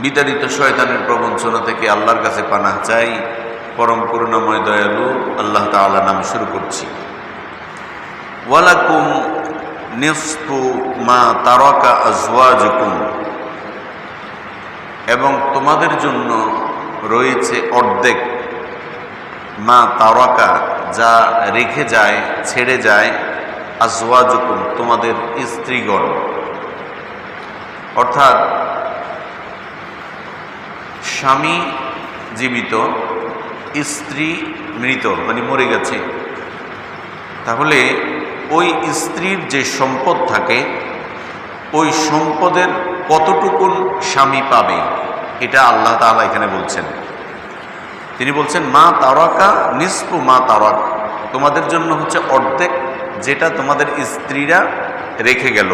বিতাড়িত শয়তানের প্রবঞ্চনা থেকে আল্লাহর কাছে পানাহ চাই। পরম করুণাময় দয়ালু আল্লাহ তাআলা নামে শুরু করছি। ওয়ালাকুম নিসফু মা তারাকা আজওয়াজুকুম, এবং তোমাদের জন্য রয়েছে অর্ধেক, মা তারাকা যা রেখে যায়, ছেড়ে যায়, আজওয়াজুকুম তোমাদের স্ত্রীগণ। অর্থাৎ স্বামী জীবিত, স্ত্রী মৃত, মানে মরে গেছে, তাহলে ওই স্ত্রীর যে সম্পদ থাকে ওই সম্পদের কতটুকুন স্বামী পাবে এটা আল্লাহ তাআলা এখানে বলছেন। তিনি বলছেন মা তারাকা নিসফু মা তারাক, তোমাদের জন্য হচ্ছে অর্ধেক যেটা তোমাদের স্ত্রীরা রেখে গেল।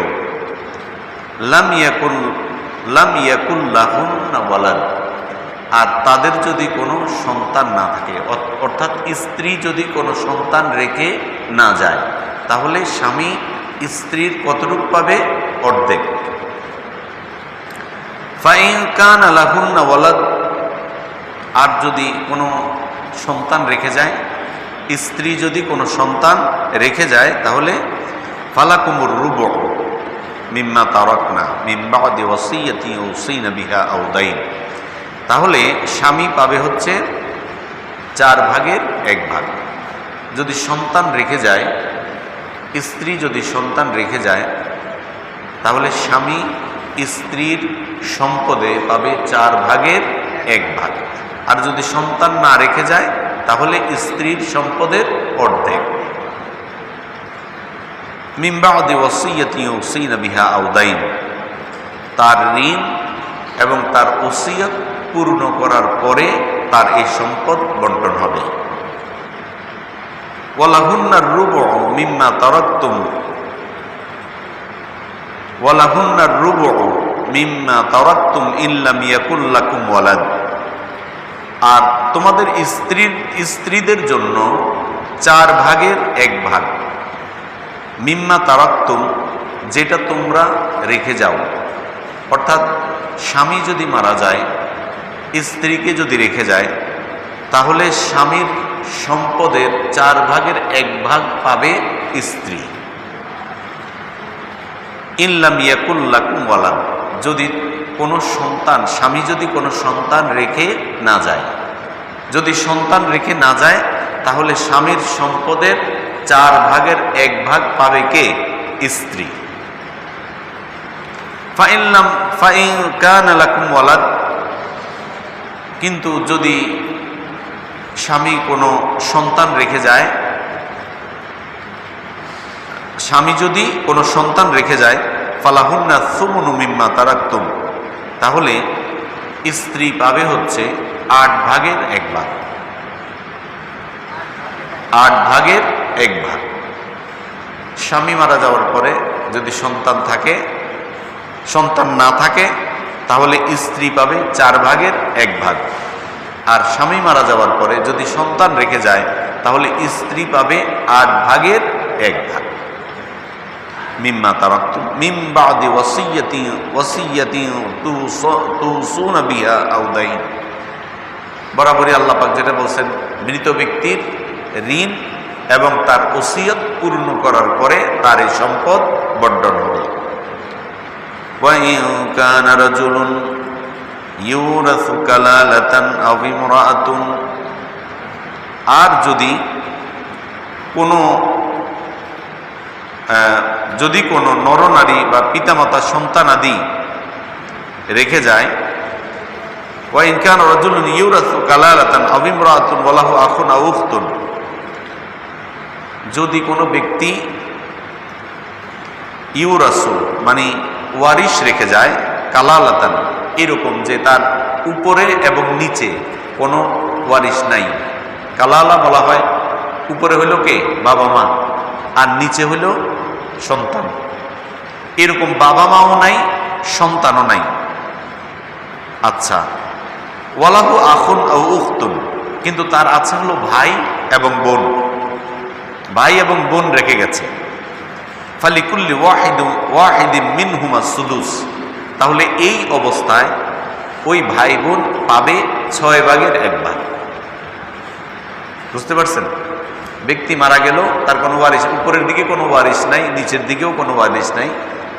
লাম ইয়াকুল লাহুন্না ওয়ালাদ, আর তাদের যদি কোনো সন্তান না থাকে, অর্থাৎ স্ত্রী যদি কোনো সন্তান রেখে না যায়, তাহলে স্বামী স্ত্রীর কতটুকু পাবে? অর্ধেক। ফাইন কানা লাহুন্না ওয়ালাদ, আর যদি কোনো সন্তান রেখে যায়, স্ত্রী যদি কোনো সন্তান রেখে যায়, তাহলে ফালাকুমুর রুবু মিম্মা তারাকনা মিন বাদি ওয়াসিয়াতি ইউসিনা বিহা আও দাইন, তাহলে স্বামী পাবে হচ্ছে 4 ভাগের 1 ভাগ। যদি সন্তান রেখে যায়, স্ত্রী যদি সন্তান রেখে যায়, তাহলে স্বামী স্ত্রীর সম্পদে পাবে 4 ভাগের 1 ভাগ। আর যদি সন্তান না রেখে যায়, তাহলে স্ত্রীর সম্পদের অর্ধেক। মিন বাদি ওয়াসিয়াতি ইউসিনা বিহা আও দাইন, তার ঋণ এবং তার ওসিয়ত পূর্ণ করার পরে তার এই সম্পদ বন্টন হবে। ওয়ালাহুন্নার রুবু মিম্মা তারাকতুম, ওয়ালাহুন্নার রুবু মিম্মা তারাকতুম ইল্লাম ইয়াকুল লাকুম ওয়ালাদ, আর তোমাদের স্ত্রীদের জন্য 4 ভাগের 1 ভাগ। মিম্মা তারাকতুম, যেটা তোমরা রেখে যাও, অর্থাৎ স্বামী যদি মারা যায়, স্ত্রীকে যদি রেখে যায়, তাহলে স্বামীর সম্পদের 4 ভাগের 1 ভাগ পাবে স্ত্রী। ইল্লাম ইয়াকুল লাকুম ওয়ালাদ, যদি কোনো সন্তান, স্বামী যদি কোনো সন্তান রেখে না যায়, যদি সন্তান রেখে না যায়, তাহলে স্বামীর সম্পদের 4 ভাগের 1 ভাগ পাবে কে? স্ত্রী। ফাইন কানা লাকুম ওয়ালাদ, কিন্তু যদি স্বামী কোনো সন্তান রেখে যায়, স্বামী যদি কোনো সন্তান রেখে যায়, ফালাহুন্না সুমুনু মিম্মা তারাকতুম, তাহলে স্ত্রী পাবে হচ্ছে 8 ভাগের 1 ভাগ। 8 ভাগের 1 ভাগ। স্বামী মারা যাওয়ার পরে যদি সন্তান থাকে, সন্তান না থাকে, তাহলে স্ত্রী পাবে 4 ভাগের 1 ভাগ। আর স্বামী মারা যাওয়ার পরে যদি সন্তান রেখে যায়, তাহলে স্ত্রী পাবে 8 ভাগের 1 ভাগ। মিম্মা তারাকতুম মিন বাদি ওয়াসিয়াতি তুসুনা বিহা আও দাইন, বরাবরই আল্লাহ পাক যেটা বলছেন, মৃত ব্যক্তির ঋণ এবং তার ওসিয়ত পূর্ণ করার পরে তার এই সম্পদ বন্টন হবে। ওয়া ইন কানা রাজুলুন ইউরাসু কালালাতান আও ইমরাআতুন, আর যদি কোনো নরনারী বা পিতামাতা সন্তানাদি রেখে যায়, ওয়া ইন কানা রাজুলুন ইউরাসু কালালাতান আও ইমরাআতুন ওয়া লাহু আখুন আও উখতুন, যদি কোনো ব্যক্তি ইউরাসু মানে ওয়ারিশ রেখে যায়, কালালাতান এরকম যে তার উপরে এবং নিচে কোনো ওয়ারিশ নাই। কালালা বলা হয়, উপরে হইল কে? বাবা মা, আর নিচে হইল সন্তান। এরকম বাবা মাও নাই, সন্তানও নাই। আচ্ছা, ওয়ালাহু আখুন আও উখতুন, কিন্তু তার আছে হলো ভাই এবং বোন, ভাই এবং বোন রেখে গেছে। ফালিকুল্লি ওয়াহিদিন মিনহুমা সুদুস, তাহলে এই অবস্থায় ওই ভাই বোন পাবে 6 ভাগের 1 ভাগ। বুঝতে পারছেন? ব্যক্তি মারা গেল, তার কোনো ওয়ারিশ, উপরের দিকে কোনো ওয়ারিশ নাই, নিচের দিকেও কোনো ওয়ারিশ নাই,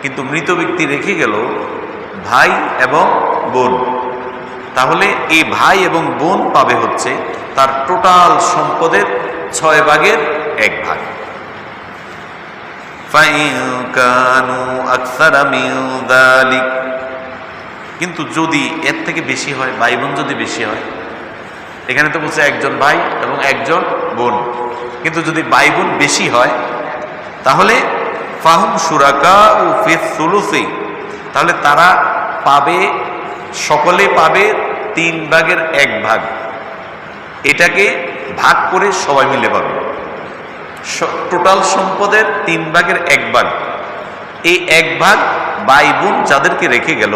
কিন্তু মৃত ব্যক্তি রেখে গেল ভাই এবং বোন। তাহলে এই ভাই এবং বোন পাবে হচ্ছে তার টোটাল সম্পদের 6 ভাগের 1 ভাগ। কিন্তু যদি এর থেকে বেশি হয়, ভাই বোন যদি বেশি হয়, এখানে তো বলছে একজন ভাই এবং একজন বোন, কিন্তু যদি ভাই বোন বেশি হয় তাহলে ফাহুম শুরাকা ও ফিস সুলুসি, তাহলে তারা পাবে, সকলে পাবে 3 ভাগের 1 ভাগ। এটাকে ভাগ করে সবাই মিলে পাবে। টোটাল সম্পদের 3 ভাগের 1 ভাগ। এই 1 ভাগ ভাই বোন যাদেরকে রেখে গেল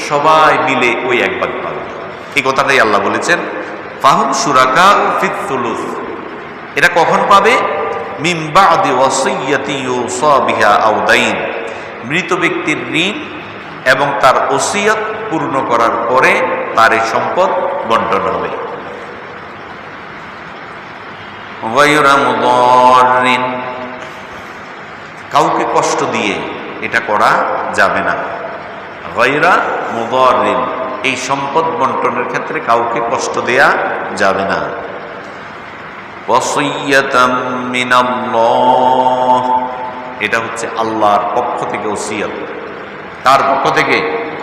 সবাই মিলে ওই 1 ভাগ পাবে। এই কথাটাই আল্লাহ বলেছেন ফাহুম শুরাকা ফিস সুলুস। এটা কখন পাবে? মিন বাদি ওয়াসিয়াতি ইউসা বিহা আও দাইন, মৃত ব্যক্তির ঋণ এবং তার ওসিয়ত পূর্ণ করার পরে তার এই সম্পদ বন্টন হবে। গায়রা মুদাররিন, কাউকে কষ্ট দিয়ে এটা করা যাবে না। গায়রা মুদাররিন, এই সম্পদ বন্টনের ক্ষেত্রে কাউকে কষ্ট দেয়া যাবে না। ওয়াসিয়াতাম মিনাল্লাহ, এটা হচ্ছে আল্লাহর পক্ষ থেকে ওসিয়ত। তার পক্ষ থেকে?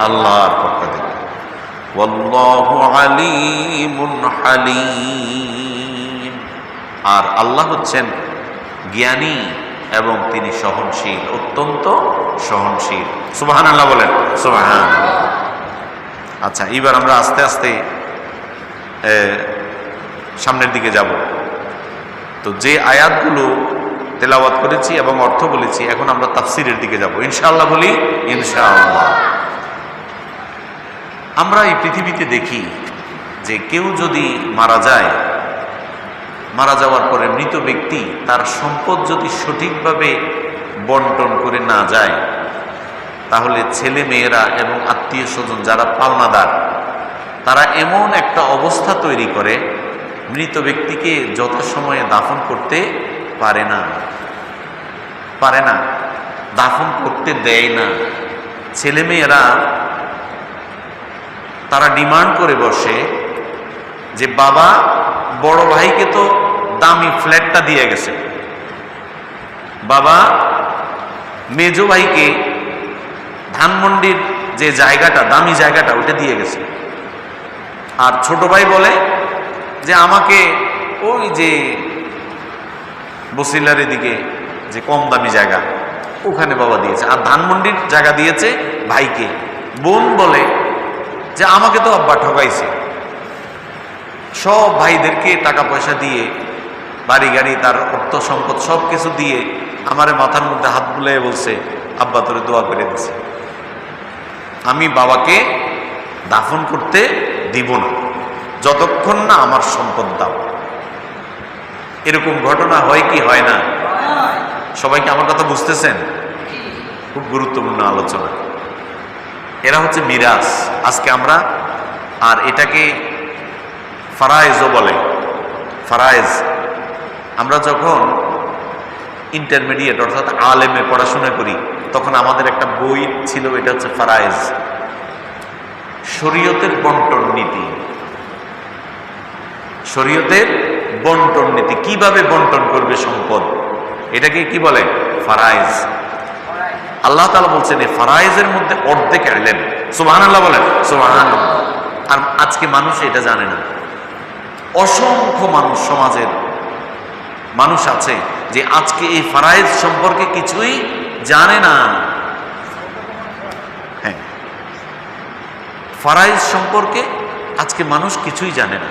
আল্লাহর পক্ষ থেকে। ওয়াল্লাহু আলিমুন হালিম, আর আল্লাহ হচ্ছেন জ্ঞানী এবং তিনি সহনশীল, অত্যন্ত সহনশীল। সুবহানাল্লাহ বলেন, সুবহানাল্লাহ। আচ্ছা, এবার আমরা আস্তে আস্তে সামনের দিকে যাব। তো যে আয়াতগুলো তেলাওয়াত করেছি এবং অর্থ বলেছি, এখন আমরা তাফসিরের দিকে যাব ইনশাআল্লাহ। বলি ইনশাআল্লাহ। আমরা এই পৃথিবীতে দেখি যে কেউ যদি মারা যায়, মারা যাওয়ার পরে মৃত ব্যক্তি তার সম্পদ যদি সঠিকভাবে বন্টন করে না যায়, তাহলে ছেলে মেয়েরা এবং আত্মীয় স্বজন যারা পাওনাদার, তারা এমন একটা অবস্থা তৈরি করে মৃত ব্যক্তিকে যথাসময়ে দাফন করতে পারে না, দাফন করতে দেয় না। ছেলেমেয়েরা তারা ডিমান্ড করে বসে যে বাবা বড় ভাইকে তো দামি ফ্ল্যাটটা দিয়ে গেছে, বাবা মেজো ভাইকে ধানমন্ডির যে জায়গাটা, দামি জায়গাটা, ওটা দিয়ে গেছে। আর ছোট ভাই বলে যে আমাকে ওই যে বসিলার দিকে যে কম দামি জায়গা, ওখানে বাবা দিয়েছে, আর ধানমন্ডির জায়গা দিয়েছে ভাইকে। বোন বলে যে আমাকে তো আব্বা ঠকাইছে, সব ভাইদেরকে টাকা পয়সা দিয়ে, বাড়ি গাড়ি, তার অর্থ সম্পদ সব কিছু দিয়ে আমারে মাথার মধ্যে হাত বুলিয়ে বলছে আব্বা তোরে দোয়া করে দিছে, আমি বাবাকে দাফন করতে দিব না যতক্ষণ না আমার সম্পদ দাও। এরকম ঘটনা হয় কি হয় না? সবাইকে আমার কথা বুঝতেছেন? খুব গুরুত্বপূর্ণ আলোচনা। এরা হচ্ছে মিরাস আজকে আমরা, আর এটাকে ফারায়েজও বলে। ফারায়েজ আমরা যখন ইন্টারমিডিয়েট অর্থাৎ আলেমে পড়াশোনা করি তখন আমাদের একটা বই ছিল, এটা হচ্ছে ফারায়েজ, শরীয়তের বন্টন নীতি। শরীয়তের বন্টন নীতি, কিভাবে বন্টন করবে সম্পদ, এটাকে কি বলে? ফারায়েজ। আল্লাহ তাআলা বলছেন এই ফারায়েজের মধ্যে অর্ধেক ইলম। সুবহানাল্লাহ বলেন, সুবহানাল্লাহ। আর আজকে মানুষ এটা জানে না। অসংখ্য মানুষ, সমাজের মানুষ আছে যে আজকে এই ফারায়েজ সম্পর্কে কিছুই জানে না। হ্যাঁ, ফারায়েজ সম্পর্কে আজকে মানুষ কিছুই জানে না।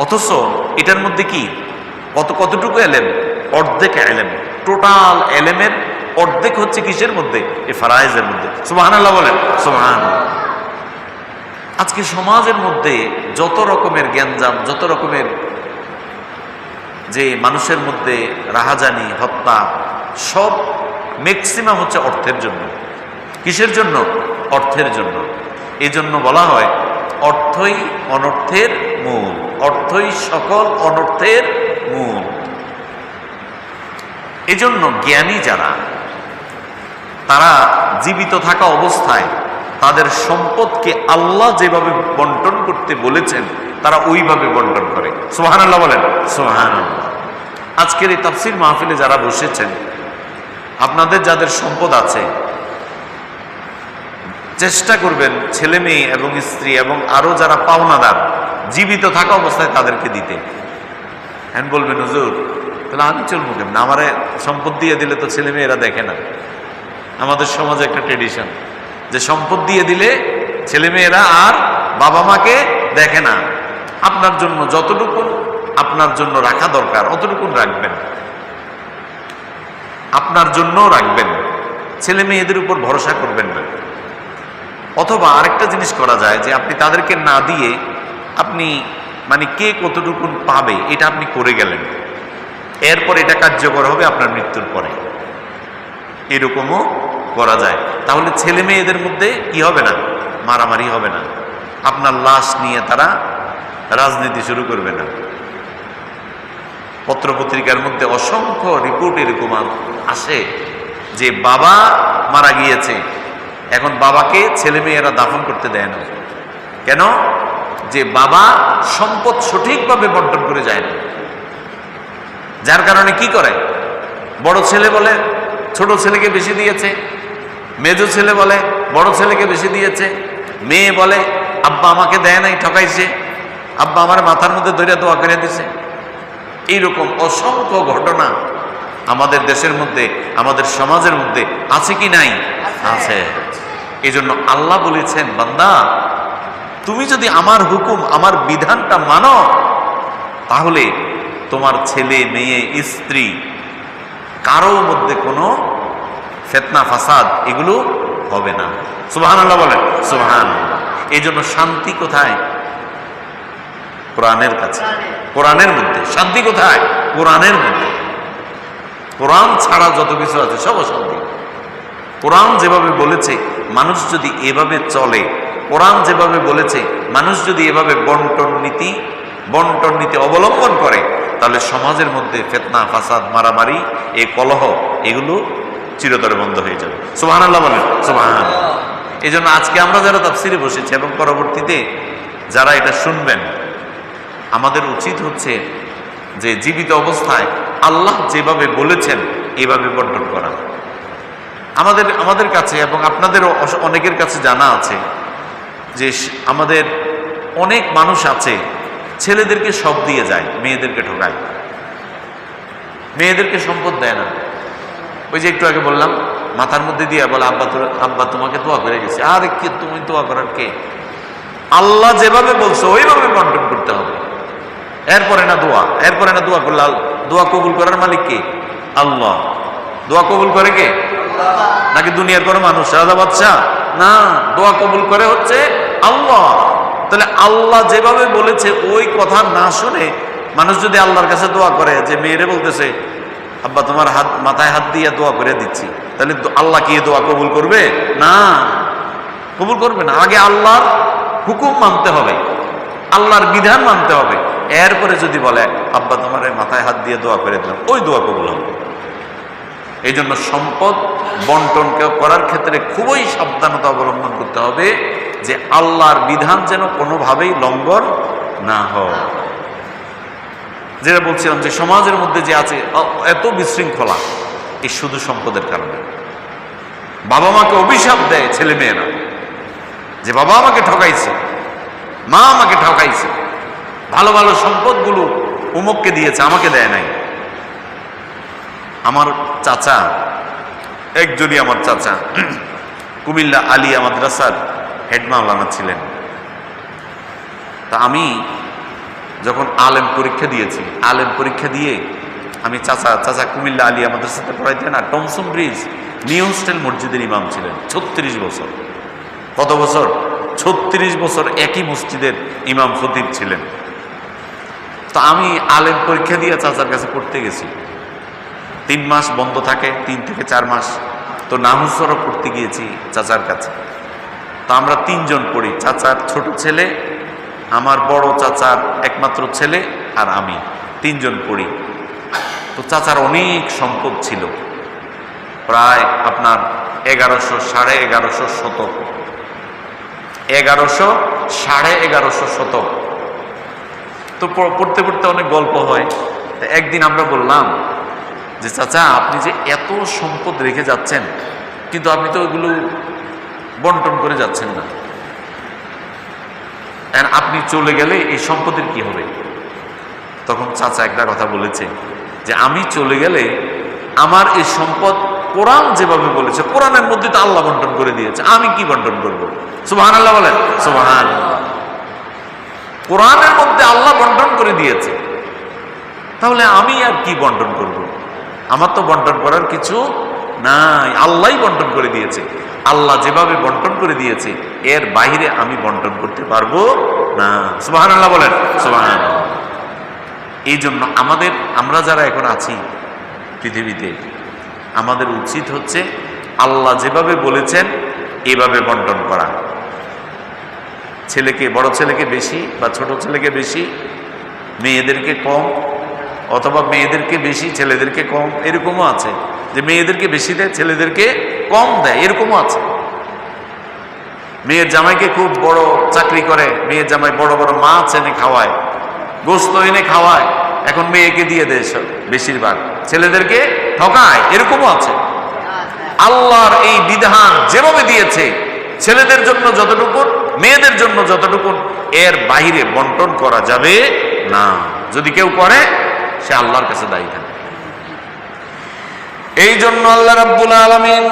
অথচ এটার মধ্যে কি কতটুকু এলেম? অর্ধেক এলেম। টোটাল এলেমের অর্ধেক হচ্ছে কিসের মধ্যে? এই ফারায়েজের মধ্যে। সুবহানাল্লাহ বলেন, সুবহানাল্লাহ। আজকে সমাজের মধ্যে যত রকমের জ্ঞানজাম, যত রকমের যে মানুষের মধ্যে রাহাজানি, হত্যা, সব ম্যাক্সিমাম হচ্ছে অর্থের জন্য। কিসের জন্য? অর্থের জন্য। এই জন্য বলা হয় অর্থই অনর্থের মূল, অর্থই সকল অনর্থের মূল। এজন্য জ্ঞানী যারা, তারা জীবিত থাকা অবস্থায় তাদের সম্পদকে আল্লাহ যেভাবে বন্টন করতে বলেছেন তারা ওইভাবে বন্টন করে। সুবহানাল্লাহ বলেন, সুবহানাল্লাহ। আজকের এই তাফসীর মাহফিলে যারা বসেছেন, আপনাদের যাদের সম্পদ আছে, চেষ্টা করবেন ছেলে মেয়ে এবং স্ত্রী এবং আরো যারা পাওনাদার জীবিত থাকা অবস্থায় তাদেরকে দিতে। হ্যাঁ বলবেন হুজুর তাহলে আমি চলবো কেমন, আমারে সম্পদ দিয়ে দিলে তো ছেলে মেয়েরা দেখে না। আমাদের সমাজে একটা ট্রেডিশন যে সম্পদ দিয়ে দিলে ছেলে মেয়েরা আর বাবা মাকে দেখে না। আপনার জন্য যতটুকু আপনার জন্য রাখা দরকার অতটুকু রাখবেন, আপনার জন্যও রাখবেন, ছেলে মেয়েদের উপর ভরসা করবেন না। অথবা আরেকটা জিনিস করা যায় যে আপনি তাদেরকে না দিয়ে আপনি মানে কে কতটুকু পাবে এটা আপনি করে গেলেন, এরপর এটা কার্যকর হবে আপনার মৃত্যুর পরে, এরকমও করা যায়। তাহলে ছেলে মেয়েদের মধ্যে কি হবে না, মারামারি হবে না, আপনার লাশ নিয়ে তারা রাজনীতি শুরু করবে না। পত্রপত্রিকার মধ্যে অসংখ্য রিপোর্ট এরকম আসে যে বাবা মারা গিয়েছে, এখন বাবাকে ছেলে মেয়েরা দাফন করতে দেয় না। কেন? যে বাবা সম্পদ সঠিকভাবে বন্টন করে যায় না। যার কারণে কি করে, বড় ছেলে বলে ছোট ছেলেকে বেশি দিয়েছে, মেজো ছেলে বলে বড় ছেলেকে বেশি দিয়েছে, মেয়ে বলে আব্বা আমাকে দেয় নাই, ঠকাইছে, আব্বা আমার মাথার মধ্যে ধরে দোয়া করে দিছে। এইরকম অসংখ্য ঘটনা আমাদের দেশের মধ্যে, আমাদের সমাজের মধ্যে আছে কি নাই? আছে। এই জন্য আল্লাহ বলেছেন, বান্দা তুমি যদি আমার হুকুম আমার বিধানটা মানো তাহলে তোমার ছেলে মেয়ে স্ত্রী কারো মধ্যে কোনো ফিতনা ফাসাদ এগুলো হবে না। সুবহানাল্লাহ বলেন, সুবহানাল্লাহ। এই জন্য শান্তি কোথায়? কোরআনের কাছে, কোরআনের মধ্যে। শান্তি কোথায়? কোরআনের মধ্যে। কোরআন ছাড়া যত কিছু আছে সব অশান্তি। কোরআন যেভাবে বলেছে মানুষ যদি এভাবে চলে, কোরআন যেভাবে বলেছে মানুষ যদি এভাবে বন্টন নীতি অবলম্বন করে তাহলে সমাজের মধ্যে ফিতনা ফাসাদ মারামারি এই কলহ এগুলো চিরতরে বন্ধ হয়ে যাবে। সুবহানাল্লাহ বলেন, সুবহানাল্লাহ। এই জন্য আজকে আমরা যারা তাফসিরে বসেছি এবং পরবর্তীতে যারা এটা শুনবেন, আমাদের উচিত হচ্ছে যে জীবিত অবস্থায় আল্লাহ যেভাবে বলেছেন এভাবে বন্টন করা। আমাদের কাছে এবং আপনাদেরও অনেকের কাছে জানা আছে যে আমাদের অনেক মানুষ আছে ছেলেদেরকে সব দিয়ে যায়, মেয়েদেরকে ঠকায়, মেয়েদেরকে সম্পদ দেয় না। ওই যে একটু আগে বললাম, মাথার মধ্যে দিয়ে বলে আব্বা তোমাকে দোয়া করে গেছে। আর কে তুমি দোয়া করার কে? আল্লাহ যেভাবে বলছো ওইভাবে বন্টন করতে হবে। এরপরে না দোয়া করলে দোয়া কবুল করার মালিক কে? আল্লাহ। দোয়া কবুল করে কে? নাকি দুনিয়ার কোনো মানুষ, রাজা বাদশা? না, দোয়া কবুল করে হচ্ছে আল্লাহ। তাহলে আল্লাহ যেভাবে বলেছে ওই কথা না শুনে মানুষ যদি আল্লাহর কাছে দোয়া করে, যে মেয়েরে বলতেছে আব্বা তোমার মাথায় হাত দিয়ে দোয়া করে দিচ্ছি, তাহলে আল্লাহ কি দোয়া কবুল করবে? না, কবুল করবে না। আগে আল্লাহর হুকুম মানতে হবে, আল্লাহর বিধান মানতে হবে, এরপরে যদি বলে আব্বা তোমার মাথায় হাত দিয়ে দোয়া করে দিলাম, ওই দোয়া কবুল হবে। এই জন্য সম্পদ বন্টন করার ক্ষেত্রে খুবই সাবধানতা অবলম্বন করতে হবে যে আল্লাহর বিধান যেন কোনোভাবেই লঙ্ঘন না হয়। যেটা বলছিলাম যে সমাজের মধ্যে যে আছে এত বিশৃঙ্খলা, এই শুধু সম্পদের কারণে। বাবা মাকে অভিশাপ দেয় ছেলে মেয়েরা যে বাবা আমাকে ঠকাইছে, মা আমাকে ঠকাইছে, ভালো ভালো সম্পদগুলো অমুককে দিয়েছে, আমাকে দেয় নাই। আমার চাচা, একজনই আমার চাচা কুমিল্লা আলিয়া মাদ্রাসার হেড মাওলানা ছিলেন। তা আমি যখন আলেম পরীক্ষা দিয়েছি, আলেম পরীক্ষা দিয়ে আমি চাচা কুমিল্লা আলিয়া মাদ্রাসাতে পড়াইতেন না, টমসন ব্রিজ নিউ হোস্টেল মসজিদের ইমাম ছিলেন 36 বছর। কত বছর? 36 বছর একই মসজিদের ইমাম খতিব ছিলেন। তো আমি আলেম পরীক্ষা দিয়ে চাচার কাছে পড়তে গেছি। 3 মাস বন্ধ থাকে, 3 থেকে 4 মাস। তো নাহুসরফ পড়তে গিয়েছি চাচার কাছে। তো আমরা তিনজন পড়ি, চাচার ছোট ছেলে, আমার বড় চাচার একমাত্র ছেলে আর আমি, তিনজন পড়ি। তো চাচার অনেক সম্পদ ছিল, প্রায় আপনার 1100 সাড়ে 1100 শতক, 1100 সাড়ে 1100 শতক। তো পড়তে পড়তে অনেক গল্প হয়। একদিন আমরা বললাম যে চাচা, আপনি যে এত সম্পদ রেখে যাচ্ছেন, কিন্তু আপনি তো ওইগুলো বন্টন করে যাচ্ছেন না, আপনি চলে গেলে এই সম্পদের কি হবে? তখন চাচা একটা কথা বলেছে যে আমি চলে গেলে আমার এই সম্পদ কোরআন যেভাবে বলেছে, কোরআনের মধ্যে তো আল্লাহ বন্টন করে দিয়েছে, আমি কি বন্টন করবো? সুবহানাল্লাহ বলেন, সুবহানাল্লাহ। কোরআনের মধ্যে আল্লাহ বন্টন করে দিয়েছে, তাহলে আমি আর কি বন্টন করব? আমার তো বন্টন করার কিছু নাই, আল্লাহই বন্টন করে দিয়েছে। আল্লাহ যেভাবে বন্টন করে দিয়েছে এর বাইরে আমি বন্টন করতে পারবো না। সুবহানাল্লাহ বলেন, সুবহানাল্লাহ। এই জন্য আমরা যারা এখন আছি পৃথিবীতে, আমাদের উচিত হচ্ছে আল্লাহ যেভাবে বলেছেন এভাবে বন্টন করা। ছেলেকে, বড় ছেলেকে বেশি বা ছোট ছেলেকে বেশি, মেয়েদেরকে কম, অথবা মেয়েদেরকে বেশি ছেলেদেরকে কম, এরকমও আছে যে মেয়েদেরকে বেশি দেয় ছেলেদেরকে কম দেয়, এরকমও আছে। মেয়ের জামাইকে খুব বড় চাকরি করে, মেয়ের জামাই বড় বড় মাছ এনে খাওয়ায়, গোস্ত এনে খাওয়ায়, এখন মেয়েকে দিয়ে দেয় সব, বেশিরভাগ ছেলেদেরকে ঠকায়, এরকমও আছে। আল্লাহর এই বিধান যেভাবে দিয়েছে, ছেলেদের জন্য যতটুকু, মেয়েদের জন্য যতটুকু, এর বাইরে বন্টন করা যাবে না। যদি কেউ করে সে আল্লাহর কাছে দায়ী থাকে। এই জন্য আল্লাহ রাব্বুল আলামিন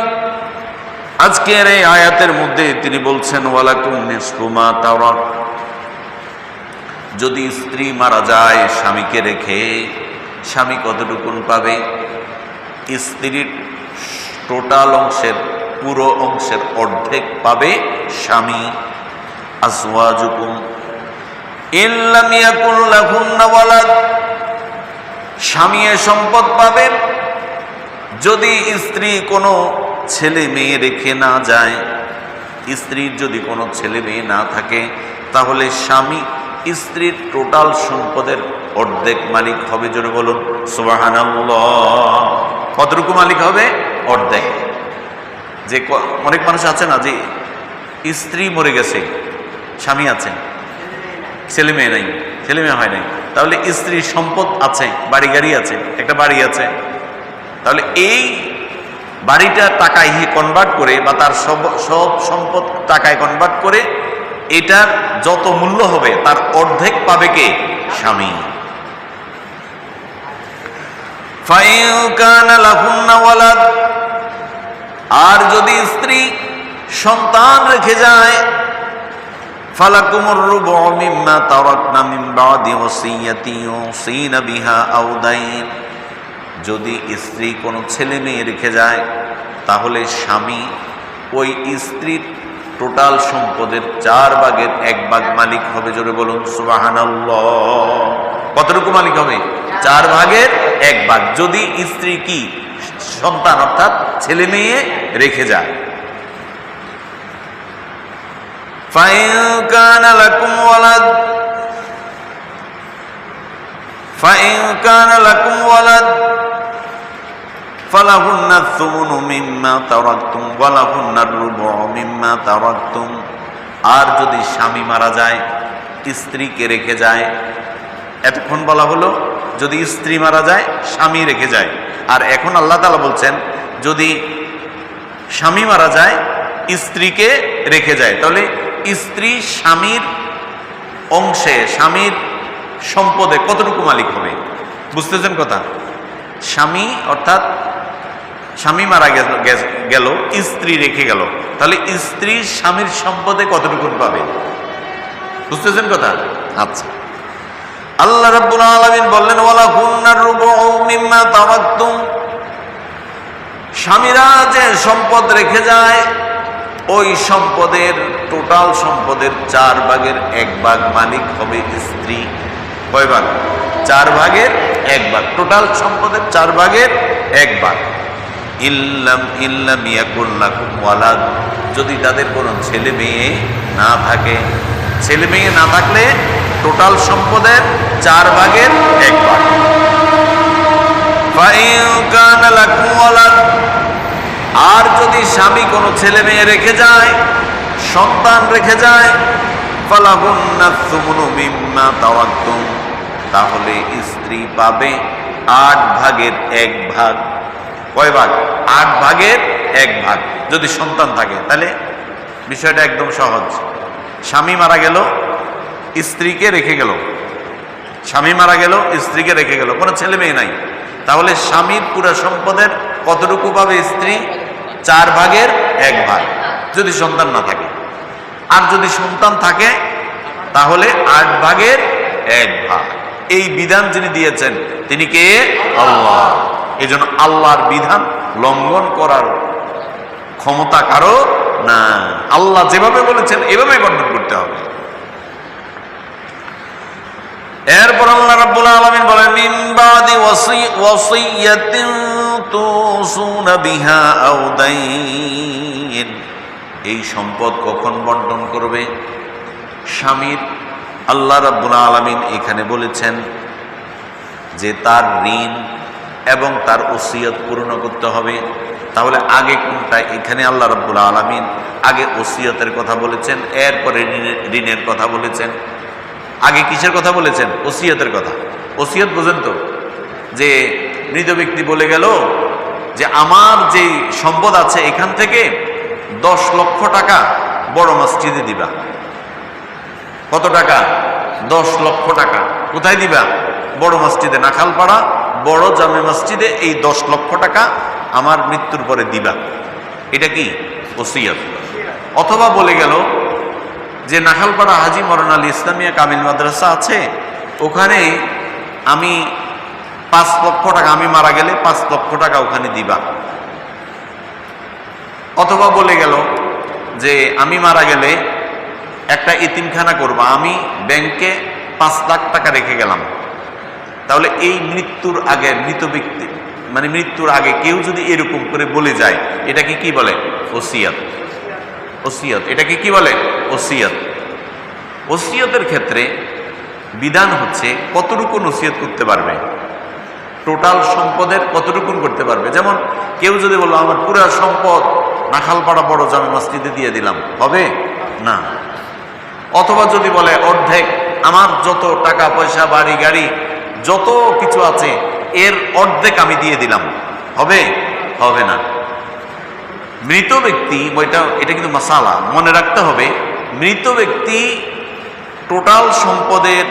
আজকের এই আয়াতের মধ্যে তিনি বলছেন ওয়ালাকুম নিসফু মা তারাক, যদি স্ত্রী মারা যায় স্বামীকে রেখে, স্বামী কতটুকু পাবে? স্ত্রীর টোটাল অংশের, পুরো অংশের অর্ধেক পাবে স্বামী। আজওয়াজুকুম ইল্লাম ইয়াকুল লাহুন্না ওয়ালাদ, স্বামী সম্পদ পাবেন যদি স্ত্রী কোনো ছেলে মেয়ে রেখে না যায়। স্ত্রীর যদি কোনো ছেলে মেয়ে না থাকে, তাহলে স্বামী স্ত্রীর টোটাল সম্পদের অর্ধেক মালিক হবে। জোরে বলুন সুবহানাল্লাহ। কতটুকু মালিক হবে? অর্ধেক। যে অনেক মানুষ আছে না, যে স্ত্রী মরে গেছে, স্বামী আছে, ছেলে মেয়ে নাই, ছেলে মেয়ে হয় নাই, তাহলে স্ত্রীর সম্পদ আছে, বাড়ি গাড়ি আছে, একটা বাড়ি আছে, তাহলে এই বাড়িটা টাকায় কনভার্ট করে বা তার সব সম্পদ টাকায় কনভার্ট করে এটার যত মূল্য হবে তার অর্ধেক পাবে কে? স্বামী। ফাইন কানা লাহুন্না ওয়ালাদ, আর যদি স্ত্রী সন্তান রেখে যায়, ফালাকুমুর রুবু মিম্মা তারাকনা মিন বাদি ওয়াসিয়াতি ইউসিনা বিহা আও দাইন, যদি স্ত্রী কোনো ছেলে মেয়ে রেখে যায়, তাহলে স্বামী ওই স্ত্রীর টোটাল সম্পদের 4 ভাগের 1 ভাগ মালিক হবে। জোরে বলুন সুবহানাল্লাহ। কতটুকু মালিক হবে? 4 ভাগের 1 ভাগ, যদি স্ত্রী কি সন্তান অর্থাৎ ছেলে মেয়ে রেখে যায়। ফাইন কানা লাকুম ওয়ালাদ, ফাইন কানা লাকুম ওয়ালাদ ফালাহুন্না সুমুনু মিম্মা তারাকতুম ওয়ালাহুন্নার রুবু মিম্মা তারাকতুম, আর যদি স্বামী মারা যায়, স্ত্রীকে রেখে যায়, এতক্ষণ বলা হলো যদি স্ত্রী মারা যায়, স্বামী রেখে যায়, আর এখন আল্লাহ তাআলা বলছেন যদি স্বামী মারা যায়, স্ত্রীকে রেখে যায়, তাহলে স্ত্রী স্বামীর অংশে, স্বামীর সম্পদে কতটুকু মালিক হবে? বুঝতেছেন কথা? স্বামী অর্থাৎ স্বামী মারা গেল, স্ত্রী রেখে গেল, তাহলে স্ত্রী স্বামীর সম্পদে কতটুকু পাবে? বুঝতেছেন কথা? আচ্ছা, আল্লাহ রাব্বুল আলামিন বললেন ওয়ালাহুন্নার রুবু মিম্মা তারাকতুম, স্বামীরা যে সম্পদ রেখে যায় ওই সম্পদের, টোটাল সম্পদের 4 ভাগের 1 ভাগ মালিক হবে স্ত্রী। কয় ভাগ? 4 ভাগের 1 ভাগ, টোটাল সম্পদের 4 ভাগের 1 ভাগ। ইল্লাম ইয়াকুল লাকুম ওয়ালাদ, যদি তাদের কোনো ছেলে মেয়ে না থাকে। ছেলে মেয়ে না থাকলে টোটাল সম্পদের 4 ভাগের 1 ভাগ। ফাইন কানা লাকুম ওয়ালাদ, আর যদি স্বামী কোনো ছেলে মেয়ে রেখে যায়, সন্তান রেখে যায়, ফালাহুন্না সুমনু মিম্মা তাওয়াক্তুম, তাহলে স্ত্রী পাবে 8 ভাগের 1 ভাগ। কয় ভাগ? 8 ভাগের 1 ভাগ। যদি সন্তান থাকে তাহলে বিষয়টা একদম সহজ। স্বামী মারা গেল, স্ত্রীকে রেখে গেল, স্বামী মারা গেল, স্ত্রীকে রেখে গেল, কোনো ছেলে মেয়ে নাই, তাহলে স্বামীর পুরো সম্পদের কতটুকু পাবে স্ত্রী? 4 ভাগের 1 ভাগ, যদি সন্তান না থাকে। আর যদি সন্তান থাকে তাহলে 8 ভাগের 1 ভাগ। এই বিধান যিনি দিয়েছেন তিনি কে? আল্লাহ। এই জন্য আল্লাহর বিধান লঙ্ঘন করার ক্ষমতা কারো না। আল্লাহ যেভাবে বলেছেন এভাবেই বর্ণন করতে হবে। এরপর আল্লাহ রাব্বুল আলামিন বলেন, মিন বাদি ওয়াসিয়াতিন তুসুনা বিহা আও দাইন, এই সম্পদ কখন বন্টন করবে? স্বামীর আল্লাহ রাব্বুল আলামিন এখানে বলেছেন যে তার ঋণ এবং তার ওসিয়ত পূর্ণ করতে হবে। তাহলে আগে কোনটা? এখানে আল্লাহ রাব্বুল আলামিন আগে ওসিয়তের কথা বলেছেন, এরপরে ঋণের কথা বলেছেন। আগে কিসের কথা বলেছেন? ওসিয়তের কথা। ওসিয়ত বোঝেন তো, যে মৃত ব্যক্তি বলে গেল যে আমার যে সম্পদ আছে এখান থেকে 10 লক্ষ টাকা বড় মসজিদে দিবা। কত টাকা? 10 লক্ষ টাকা। কোথায় দিবা? বড় মসজিদে, নাখালপাড়া বড় জামে মসজিদে এই 10 লক্ষ টাকা আমার মৃত্যুর পরে দিবা। এটা কি? ওসিয়ত। অথবা বলে গেল যে নাখালপাড়া হাজী মরণ আলী ইসলামিয়া কামিল মাদ্রাসা আছে, ওখানে আমি 5 লক্ষ টাকা, আমি মারা গেলে 5 লক্ষ টাকা ওখানে দিবা। অথবা বলে গেল যে আমি মারা গেলে একটা এতিমখানা করবা, আমি ব্যাংকে 5 লাখ টাকা রেখে গেলাম। তাহলে এই মৃত্যুর আগে মৃত ব্যক্তি, মানে মৃত্যুর আগে কেউ যদি এরকম করে বলে যায়, এটাকে কি বলে? ওসিয়ত। ওসিয়ত, এটাকে কি বলে? ওসিয়ত। ওসিয়তের ক্ষেত্রে বিধান হচ্ছে কতটুকু ওসিয়ত করতে পারবে, টোটাল সম্পদের কতটুকু করতে পারবে। যেমন কেউ যদি বললো আমার পুরো সম্পদ নাখালপাড়া বড় জামে মসজিদে দিয়ে দিলাম, হবে না। অথবা যদি বলে অর্ধেক, আমার যত টাকা পয়সা বাড়ি গাড়ি যত কিছু আছে এর অর্ধেক আমি দিয়ে দিলাম, হবে? হবে না। মৃত ব্যক্তি, এটা কিন্তু মাসালা মনে রাখতে হবে, মৃত ব্যক্তি টোটাল সম্পদের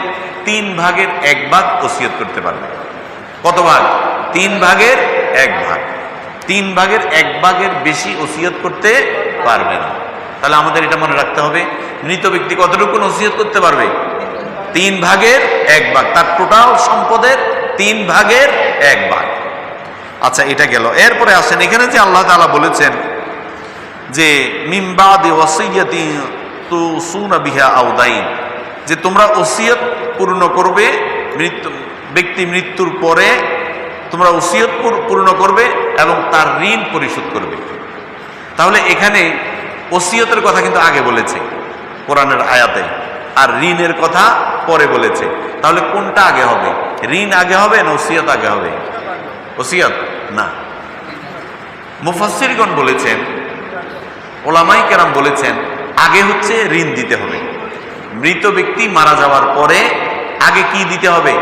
3 ভাগের 1 ভাগ ওসিয়ত করতে পারবে। কত ভাগ? 3 ভাগের 1 ভাগ। 3 ভাগের 1 ভাগের বেশি ওসিয়ত করতে পারবে না। তাহলে আমাদের এটা মনে রাখতে হবে, মৃত ব্যক্তি কতটুকু ওসিয়ত করতে পারবে? 3 ভাগের 1 ভাগ, তার টোটাল সম্পদের 3 ভাগের 1 ভাগ। আচ্ছা, এটা গেল। এরপরে আসেন এখানে যে আল্লাহ তাআলা বলেছেন যে মিন বাদি ওয়াসিয়াতিন তুসুনা বিহা আও দাইন, যে তোমরা ওসিয়ত পূর্ণ করবে, ব্যক্তি মৃত্যুর পরে তোমরা ওসিয়ত পূর্ণ করবে এবং তার ঋণ পরিশোধ করবে। তাহলে এখানে ওসিয়তের কথা কিন্তু আগে বলেছে কোরআনের আয়াতে, আর ঋণের কথা পরে বলেছে। তাহলে কোনটা আগে হবে? ঋণ আগে হবে না ওসিয়ত আগে হবে? ওসিয়ত না। মুফাসসিরগণ বলেছেন, ওলামায়ে কেরাম বলেছেন আগে হচ্ছে ঋণ দিতে হবে। মৃত ব্যক্তি মারা যাওয়ার পরে আগে কি দিতে হবে?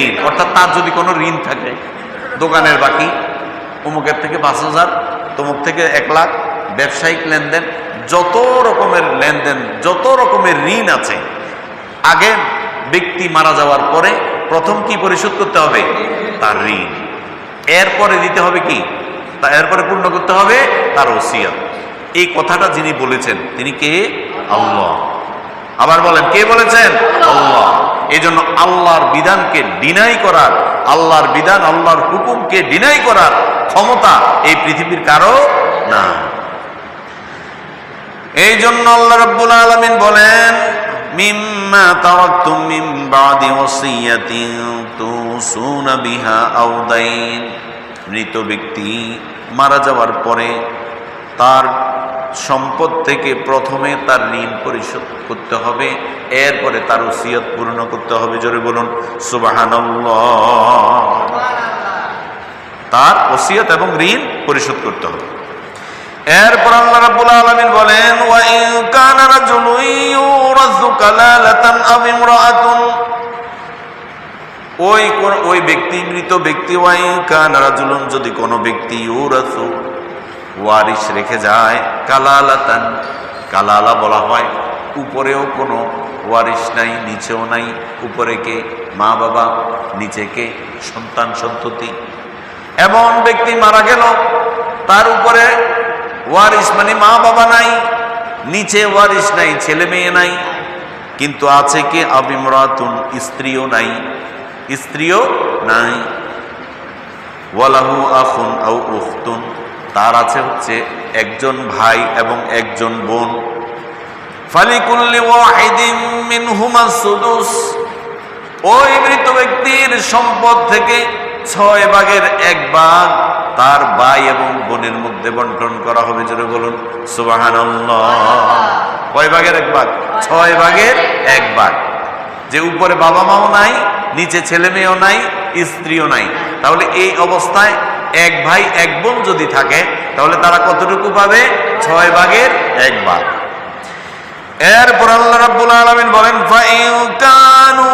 ঋণ। অর্থাৎ তার যদি কোনো ঋণ থাকে, দোকানের বাকি, অমুকের থেকে 5,000, তমুক থেকে 1 লাখ, ব্যবসায়িক লেনদেন, যত রকমের লেনদেন, যত রকমের ঋণ আছে, আগে ব্যক্তি মারা যাওয়ার পরে প্রথম কি পরিশোধ করতে হবে? তার ঋণ। এরপরে দিতে হবে কি? এরপরে পূর্ণ করতে হবে তার ওসিয়ত। এই কথাটা যিনি বলেছেন তিনি কে? আল্লাহ। আবার বলেন, কে বলেছেন? আল্লাহ। এই জন্য আল্লাহর বিধানকে ডিনাই করার, আল্লাহর বিধান, আল্লাহর হুকুমকে ডিনাই করার ক্ষমতা এই পৃথিবীর কারো না। এই জন্য আল্লাহ রাব্বুল আলামিন বলেন, মিম্মা তারাকতুম মিন বাদি ওয়াসিয়াতিন তুসুনা বিহা আও দাইন, মৃত ব্যক্তি মারা যাওয়ার পরে তার সম্পদ থেকে প্রথমে তার ঋণ পরিশোধ করতে হবে, এরপরে তার ওসিয়ত পূর্ণ করতে হবে। জোরে বলুন সুবহানাল্লাহ। তার ওসিয়ত এবং ঋণ পরিশোধ করতে হবে। এরপর আল্লাহ রাব্বুল আলামিন বলেন, ওয়া ইন কানা রাজুলুন ইউরাসু কালালাতান আও ইমরাআতুন, ওই ব্যক্তি মৃত ব্যক্তি, ওয়া ইন কানা রাজুলুন, যদি কোনো ব্যক্তি ইউরাসু ওয়ারিশ রেখে যায়, কালালাতান, কালালা বলা হয় উপরেও কোনো ওয়ারিশ নাই, নিচেও নাই। উপরে কে? মা বাবা, নিচে কে? সন্তান সন্ততি। এমন ব্যক্তি মারা গেল, তার উপরে ওয়ারিশ মানে মা বাবা নাই, নিচে ওয়ারিশ নাই, ছেলে মেয়ে নাই, কিন্তু আছে কে? আবিমরাতুন, স্ত্রীও নাই, স্ত্রীও নাই। ওয়ালাহু আখুন আও উখতুন, তার আছে হচ্ছে একজন ভাই এবং একজন বোন। ফালিকুল্লি ওয়াহিদিন মিনহুমা সুদুস, ওই মৃত ব্যক্তির সম্পদ থেকে 6 ভাগের 1 ভাগ তার ভাই এবং বোনের মধ্যে বন্টন করা হবে। জোরে বলুন সুবহানাল্লাহ। কয় ভাগের 1 ভাগ? 6 ভাগের 1 ভাগ। যে উপরে বাবা মাও নাই, নিচে ছেলে মেয়েও নাই, স্ত্রীও নাই, তাহলে এই অবস্থায় 1 ভাই 1 বোন যদি থাকে, তাহলে তারা কতটুকু পাবে? 6 ভাগের 1 ভাগ। এরপর আল্লাহ রাব্বুল আলামিন বলেন, ফাইন কানু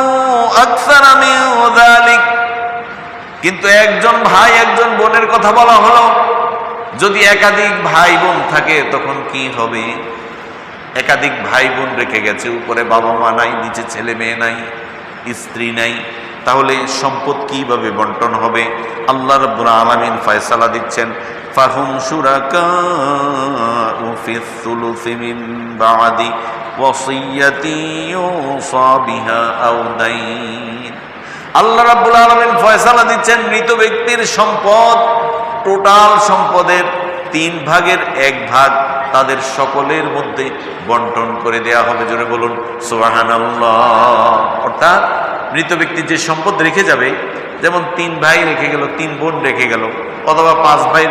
আকসারা মিন যালিক, কিন্তু একজন ভাই একজন বোনের কথা বলা হলো। যদি একাধিক ভাই বোন থাকে তখন কি হবে? একাধিক ভাই বোন রেখে গেছে, উপরে বাবা মা নাই, নিচে ছেলে মেয়ে নাই, স্ত্রী নাই, তাহলে সম্পদ কিভাবে বন্টন হবে? আল্লাহ রাব্বুল আলামিন ফয়সালা দিচ্ছেন, ফাহুম শুরাকাউ ফিস সুলুসি মিন বাদি ওয়াসিয়াতি ইউসা বিহা আও দাইন। আল্লাহ রাব্বুল আলামিন ফয়সালা দিচ্ছেন, মৃত ব্যক্তির সম্পদ, টোটাল সম্পদের 3 ভাগের 1 ভাগ তাদের সকলের মধ্যে বন্টন করে দেয়া হবে। জোরে বলুন সুবহানাল্লাহ। অর্থাৎ মৃত ব্যক্তি যে সম্পদ রেখে যাবে, যেমন 3 ভাই রেখে গেল, 3 বোন রেখে গেল, অথবা 5 ভাই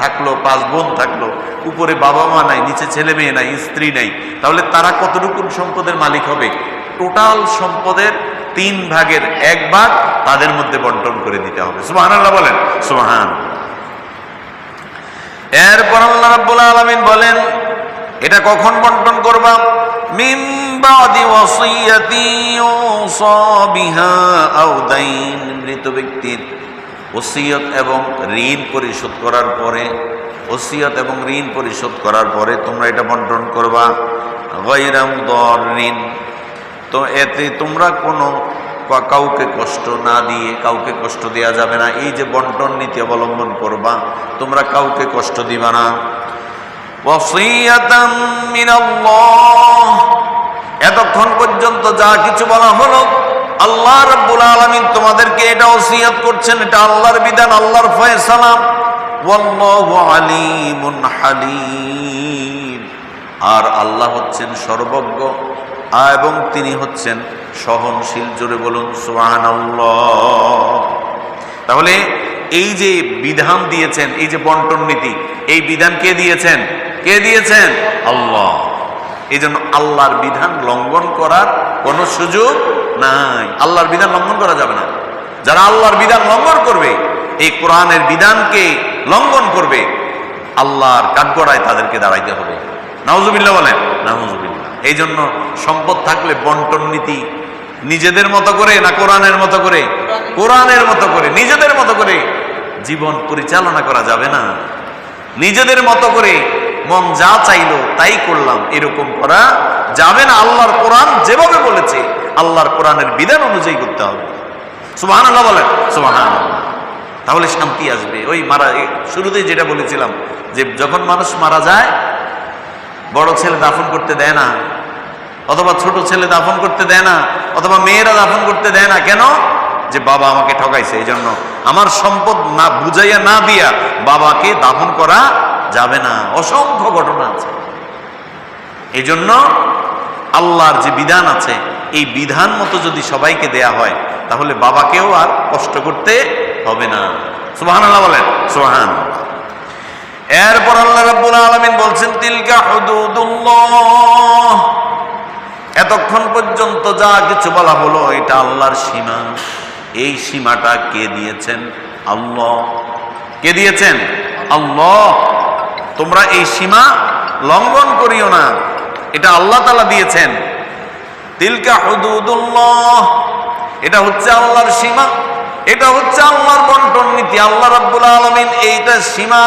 থাকলো, 5 বোন থাকলো, উপরে বাবা মা নাই, নিচে ছেলে মেয়ে নাই, স্ত্রী নাই, তাহলে তারা কতটুকু সম্পদের মালিক হবে? টোটাল সম্পদের 3 ভাগের 1 ভাগ তাদের মধ্যে বন্টন করে দিতে হবে। সুবহানাল্লাহ বলেন সুবহান। এরপর আল্লাহ রাব্বুল আলামিন বলেন, এটা কখন বন্টন করবা? মিন বাদি ওয়াসিয়াতি ইউসা বিহা আও দাইন, মৃত ব্যক্তির ওসিয়ত এবং ঋণ পরিশোধ করার পরে, ওসিয়ত এবং ঋণ পরিশোধ করার পরে তোমরা এটা বন্টন করবা। গায়রা মুদাররিন, তো এতে তোমরা কোনো কাউকে কষ্ট না দিয়ে, কাউকে কষ্ট দেওয়া যাবে না। এই যে বন্টন নীতি অবলম্বন করবা, তোমরা কাউকে কষ্ট দিবা না। ওয়াসিয়াতাম মিনাল্লাহ, এতক্ষণ পর্যন্ত যা কিছু বলা হলো, আল্লাহ রাব্বুল আলামিন তোমাদেরকে এটা ওসিয়ত করছেন, এটা আল্লাহর বিধান, আল্লাহর ফয়সালা। ওয়াল্লাহু আলিমুন হালিম, আর আল্লাহ হচ্ছেন সর্বজ্ঞ এবং তিনি হচ্ছেন সহনশীল। জোরে বলুন সুবহানাল্লাহ। তাহলে এই যে বিধান দিয়েছেন, এই যে বন্টন নীতি, এই বিধান কে দিয়েছেন? কে দিয়েছেন? আল্লাহ। এই জন্য আল্লাহর বিধান লঙ্ঘন করার কোনো সুযোগ নাই। আল্লাহর বিধান লঙ্ঘন করা যাবে না। যারা আল্লাহর বিধান লঙ্ঘন করবে, এই কোরআনের বিধানকে লঙ্ঘন করবে, আল্লাহর কাঠগড়ায় তাদেরকে দাঁড়াইতে হবে। নাউজুবিল্লাহ বলেন, নাউজুবিল্লাহ। এই জন্য সম্পদ থাকলে বন্টন নীতি নিজেদের মতো করে না কোরআনের মতো করে? কোরআনের মতো করে, নিজেদের মতো করে জীবন পরিচালনা করা যাবে না। নিজেদের মতো করে মন যা চাইলো তাই করলাম, এরকম করা যাবে না। আল্লাহর কোরআন যেভাবে বলেছে, আল্লাহর কোরআনের বিধান অনুযায়ী করতে হবে। সুবহানাল্লাহ বলেন সুবহানাল্লাহ। তাহলে শান্তি আসবে। ওই শুরুতেই যেটা বলেছিলাম, যে যখন মানুষ মারা যায়, বড় ছেলে দাফন করতে দেয় না, অথবা ছোট ছেলে দাফন করতে দেয় না, অথবা মেয়েরা দাফন করতে দেয় না। কেন? যে বাবা আমাকে ঠকাইছে, এই জন্য আমার সম্পদ না বুঝাইয়া না দিয়া বাবাকে দাফন করা যাবে না। অসংখ্য ঘটনা আছে। এই জন্য আল্লাহর যে বিধান আছে, এই বিধান মতো যদি সবাইকে দেয়া হয়, তাহলে বাবাকেও আর কষ্ট করতে হবে না। সুবহানাল্লাহ বলেন, সুবহানাল্লাহ। এরপর আল্লাহ রাব্বুল আলামিন বলছেন তিলকা হুদুদুল্লাহ, এতক্ষণ পর্যন্ত যা কিছু বলা হলো এটা আল্লাহর সীমা। এই সীমাটা কে দিয়েছেন? আল্লাহ। কে দিয়েছেন? আল্লাহ। তোমরা এই সীমা লঙ্ঘন করিও না, এটা আল্লাহ তাআলা দিয়েছেন। তিলকা হুদুদুল্লাহ, এটা হচ্ছে আল্লাহর সীমা, এটা হচ্ছে আল্লাহর বন্টন নীতি। আল্লাহ রাব্বুল আলামিন এইটা সীমা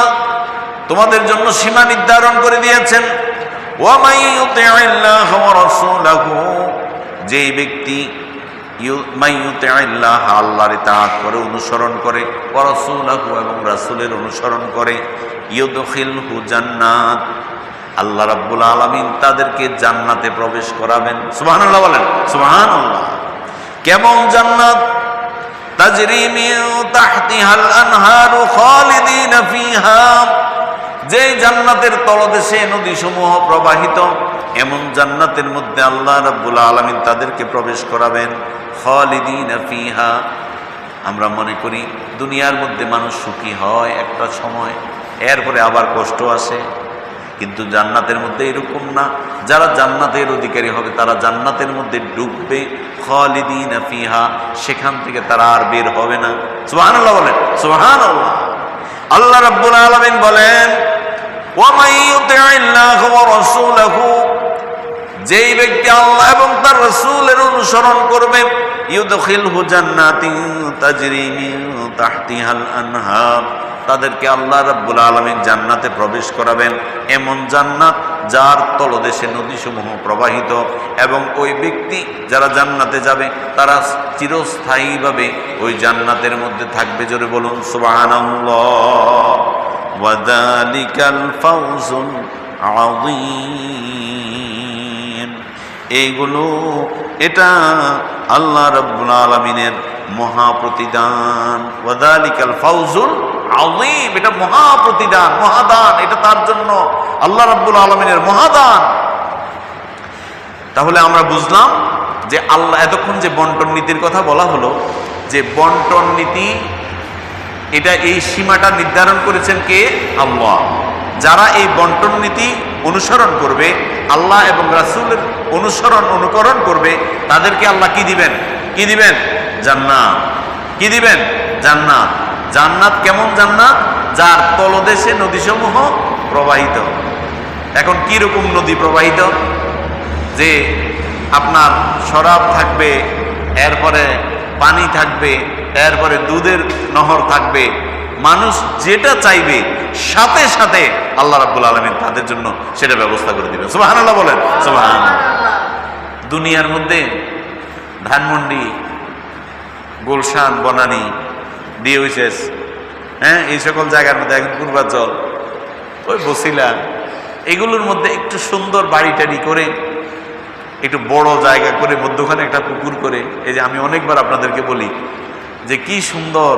তোমাদের জন্য সীমা নির্ধারণ করে দিয়েছেন। ওয়া মান ইউতি'িল্লাহ ওয়া রাসূলাহু, যেই ব্যক্তি মান ইউতি'িল্লাহ, আল্লাহর ইতাআত করে, অনুসরণ করে, ওয়া রাসূলাহু, এবং রাসূলের অনুসরণ করে, ইউদখিলহু জান্নাত, আল্লাহ রাব্বুল আলামিন তাদেরকে জান্নাতে প্রবেশ করাবেন। সুবহানাল্লাহ বলেন, সুবহানাল্লাহ। কেমন জান্নাত? তাজরি মিন তাহতিহাল আনহারু খালিদিনা ফিহা, যে জান্নাতের তলদেশে নদীসমূহ প্রবাহিত, এমন জান্নাতের মধ্যে আল্লাহ রাব্বুল আলামিন তাদেরকে প্রবেশ করাবেন। খালিদিনা ফিহা, আমরা মনে করি দুনিয়ার মধ্যে মানুষ সুখী হয় একটা সময়, এরপরে আবার কষ্ট আসে, কিন্তু জান্নাতের মধ্যে এরকম না। যারা জান্নাতের অধিকারী হবে তারা জান্নাতের মধ্যে ডুববে, খালিদিনা ফিহা, সেখান থেকে তারা আর বের হবে না। সুবহানাল্লাহ বলেন, সুবহানাল্লাহ। আল্লাহ রাব্বুল আলামিন বলেন ওয়া মান ইউতি'িল্লাহ ওয়া রাসূলাহু, যেই ব্যক্তি আল্লাহ এবং তার রাসূলের অনুসরণ করবে, ইউদখিলহু জান্নাতিন তাজরি মিন তাহতিহাল আনহার, তাদেরকে আল্লাহ রাব্বুল আলামিন জান্নাতে প্রবেশ করাবেন, এমন জান্নাত যার তলদেশে নদীসমূহ প্রবাহিত। এবং ওই ব্যক্তি যারা জান্নাতে যাবে তারা চিরস্থায়ীভাবে ওই জান্নাতের মধ্যে থাকবে। জোরে বলুন সুবহানাল্লাহ। ওয়া যালিকাল ফাওজুল আযীম, এইগুলো এটা আল্লাহ রাব্বুল আলামিনের মহা প্রতিদান। ওয়া যালিকাল ফাওজুল আযীম, এটা মহা প্রতিদান, মহাদান, এটা তার জন্য আল্লাহ রাব্বুল আলামিনের মহাদান। তাহলে আমরা বুঝলাম যে আল্লাহ, এতক্ষণ যে বন্টন নীতির কথা বলা হলো, যে বন্টন নীতি এটা এই সীমাটা নির্ধারণ করেছেন কে? আল্লাহ। যারা এই বন্টন নীতি অনুসরণ করবে, আল্লাহ এবং রাসূলের অনুকরণ করবে, তাদেরকে আল্লাহ কি দিবেন? কি দিবেন? জান্নাত। কি দিবেন? জান্নাত। জান্নাত কেমন জান্নাত? যার তলদেশে নদীসমূহ প্রবাহিত। এখন কি রকম নদী প্রবাহিত? যে আপনার শরাব থাকবে, এরপরে পানি থাকবে, এরপরে দুধের নহর থাকবে, মানুষ যেটা চাইবে সাথে সাথে আল্লাহ রাব্বুল আলামিন তাদের জন্য সেটা ব্যবস্থা করে দিবেন। সুবহানাল্লাহ বলেন, সুবহানাল্লাহ। দুনিয়ার মধ্যে ধানমন্ডি, গুলশান, বনানী, ডিওএইচএস, এই সকল জায়গার মধ্যে এখন পূর্বাঞ্চল, ওই বসিলা, এগুলোর মধ্যে একটু সুন্দর বাড়ি টাড়ি করে, একটু বড় জায়গা করে, মধ্যখানে একটা পুকুর করে, এই যে আমি অনেকবার আপনাদেরকে বলি যে কি সুন্দর,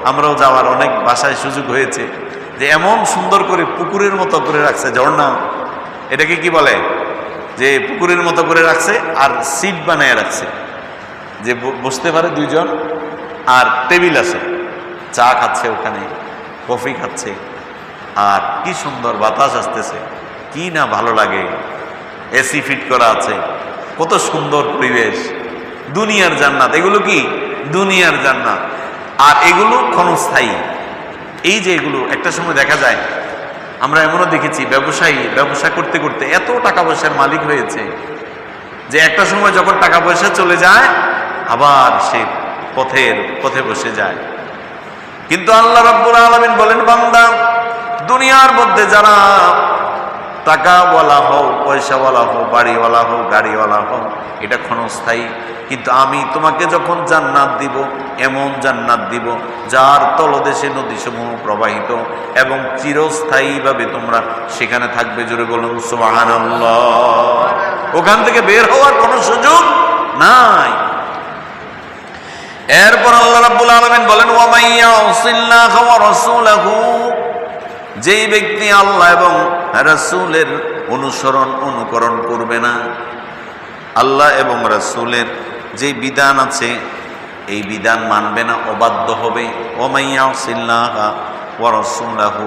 আমরাও যাওয়ার অনেক বাসায় সুযোগ হয়েছে, যে এমন সুন্দর করে পুকুরের মতো করে রাখছে, ঝর্ণা, এটাকে কি বলে, যে পুকুরের মতো করে রাখছে, আর সিট বানিয়ে রাখছে, যে বসতে পারে দুইজন, আর টেবিল আছে, চা খাচ্ছে ওখানে, কফি খাচ্ছে, আর কি সুন্দর বাতাস আসতেছে, কি না ভালো লাগে। এসি ফিট করা আছে, কত সুন্দর পরিবেশ। দুনিয়ার জান্নাত এগুলো, কি দুনিয়ার জান্নাত। আর এগুলো ক্ষণস্থায়ী। এই যে এগুলো একটা সময় দেখা যায়, আমরা এমনও দেখেছি ব্যবসায়ী ব্যবসা করতে করতে এত টাকা পয়সার মালিক হয়েছে যে একটা সময় যখন টাকা পয়সা চলে যায় আবার সে পথে বসে যায়। কিন্তু আল্লাহ রাব্বুল আলামিন বলেন, বান্দা, দুনিয়ার মধ্যে যারা টাকাওয়ালা হও, পয়সাওয়ালা হও, বাড়িওয়ালা হও, গাড়িওয়ালা হও, এটা ক্ষণস্থায়ী। কিন্তু আমি তোমাকে যখন জান্নাত দিব, এমন জান্নাত দিব যার তলদেশে নদীসমূহ প্রবাহিত, এবং চিরস্থায়ীভাবে তোমরা সেখানে থাকবে। জোরে বলুন সুবহানাল্লাহ। ওখান থেকে বের হওয়ার কোনো সুযোগ নাই। এরপর আল্লাহ রাব্বুল আলামিন বলেন, ওয়া মান ইয়াসিল্লাহ ওয়া রাসূলাহু, যেই ব্যক্তি আল্লাহ এবং রাসূলের অনুকরণ করবে না, আল্লাহ এবং রাসূলের যে বিধান আছে এই বিধান মানবে না, অবাধ্য হবে। ওমাইয়াসিল্লাহা ওয়া রাসূলাহু,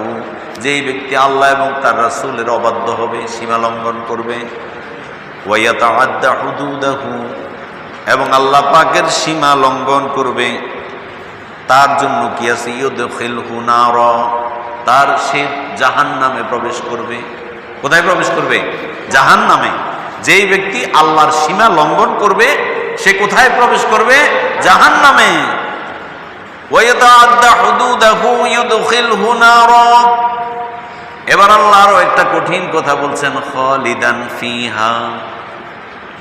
যেই ব্যক্তি আল্লাহ এবং তার রাসূলের অবাধ্য হবে, সীমা লঙ্ঘন করবে, ওয়া ইয়াতাআদ্দা হুদুদাহু, এবং আল্লাহ পাকের সীমা লঙ্ঘন করবে, তার জন্য কি আছে? ইউদখিলহু নারা, তার সে জাহান্নামে প্রবেশ করবে। কোথায় প্রবেশ করবে? জাহান্নামে। যেই ব্যক্তি আল্লাহর সীমা লঙ্ঘন করবে সে কোথায় প্রবেশ করবে? জাহান্নামে। ওয়া ইয়াতাআদ্দা হুদুদাহু ইউদখিলহু নারা। এবার আল্লাহ আরো একটা কঠিন কথা বলছেন, খালিদান ফিহা,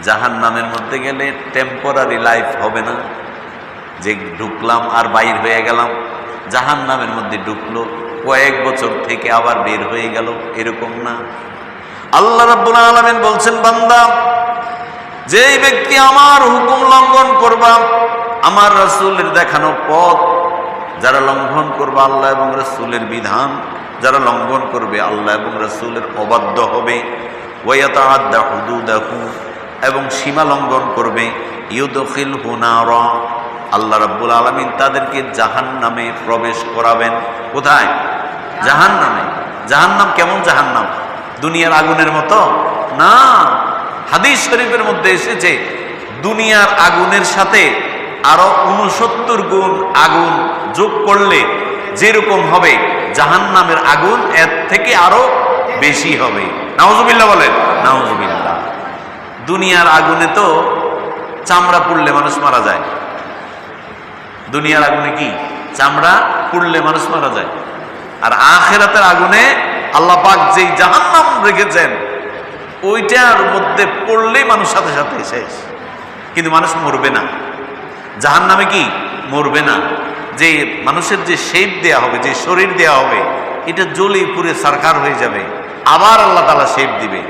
জাহান্নামের মধ্যে গেলে টেম্পোরারি লাইফ হবে না, যে ঢুকলাম আর বাইর হয়ে গেলাম। জাহান্নামের মধ্যে ঢুকলো, কয়েক বছর থেকে আবার বের হয়ে গেল, এরকম না। আল্লাহ রাব্বুল আলামিন বলছেন, বান্দা, যেই ব্যক্তি আমার হুকুম লঙ্ঘন করবা, আমার রাসূলের দেখানো পথ যারা লঙ্ঘন করবে, আল্লাহ এবং রাসূলের বিধান যারা লঙ্ঘন করবে, আল্লাহ এবং রাসূলের অবাধ্য হবে, ওয়া ইয়াতাআদ্দা হুদুদাহু, এবং সীমা লঙ্ঘন করবে, ইউদখিলহু নারা, আল্লাহ রাব্বুল আলামিন তাদেরকে জাহান্নামে প্রবেশ করাবেন। কোথায়? জাহান্নামে। জাহান্নাম কেমন জাহান্নাম? দুনিয়ার আগুনের মতো না। হাদিস শরীফের মধ্যে এসেছে, দুনিয়ার আগুনের সাথে আরো 69 গুণ আগুন যোগ করলে যেরকম হবে, জাহান্নামের আগুন এর থেকে আরো বেশি হবে। নাউজুবিল্লাহ বলেন, নাউজুবিল্লাহ। দুনিয়ার আগুনে তো চামড়া পুড়লে মানুষ মারা যায়। দুনিয়ার আগুনে কি? চামড়া পুড়লে মানুষ মারা যায়। আর আখিরাতের আগুনে আল্লাহ পাক যেই জাহান্নাম রেখেছেন, ওইটার মধ্যে পড়লেই মানুষ সাথে সাথে শেষ, কিন্তু মানুষ মরবে না। জাহান্নামে কি? মরবে না। যে মানুষের যে শেপ দেয়া হবে, যে শরীর দেয়া হবে, এটা জ্বলে পুরে সারখার হয়ে যাবে, আবার আল্লাহ তাআলা শেপ দিবে,